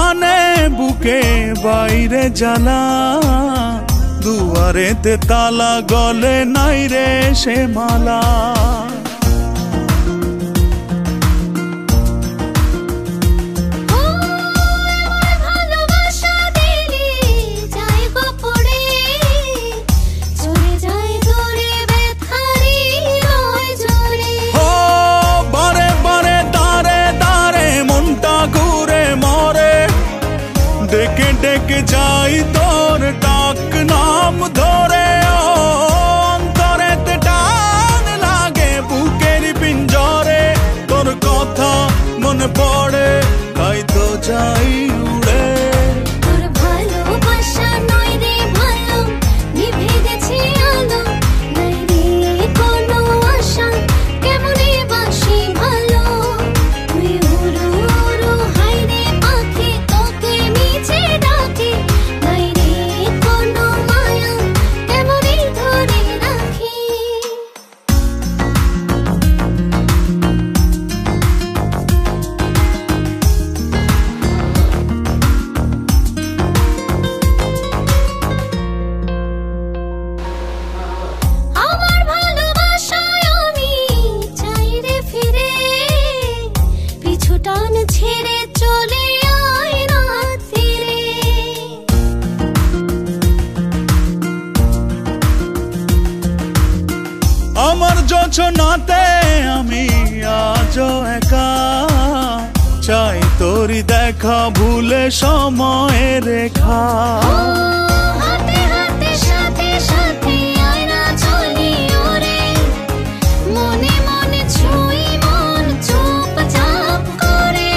মানে বুকে বাইরে জ্বালা, দুয়ারেতে তালা গলে নাই রে সে মালা। ডেকে ডেকে যাই তোর ডাক নাম ধরে, অন্তরেতে টান লাগে বুকের পিঞ্জরে। তোর কথা মনে পড়ে তাই তো যাই উড়ে। তোর ভালোবাসা নয় রে ভালো, নিভে গেছে আলো, নাই রে কোনো আশা, কেমনে বাসি ভালো। তুই উড়ো উড়ো হাই রে পাখি, তোকে নিচে ডাকে, নাই রে কোনো মায়া, কেমনে ধরে রাখি। আমার ভালোবাসায় আমি চাই রে ফিরে, পিছু টান ছেড়ে চলে আয় রাত ফিরে। আমার যোজনাতে আমি আজও একা, চাই তোরি দেখা ভুলে সময়ের রেখা। হাতে হাতে সাথে সাথে আয় না চলি ওরে, মনে মনে ছুঁই মন চুপচাপ করে।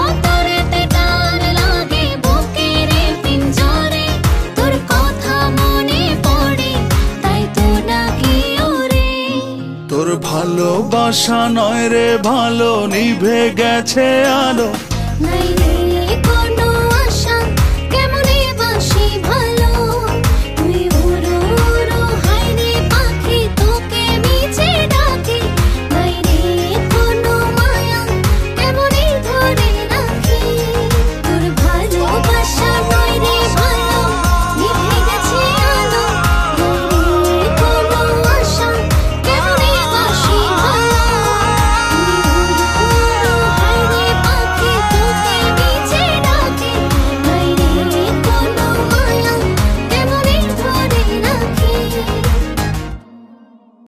অন্তরেতে টান লাগে বুকের পিঞ্জরে, তোর কথা মনে পড়ে তাই তো ডাকি ওরে। তোর ভালোবাসা নয় রে ভালো, নিভে গেছে আলো, নাই রে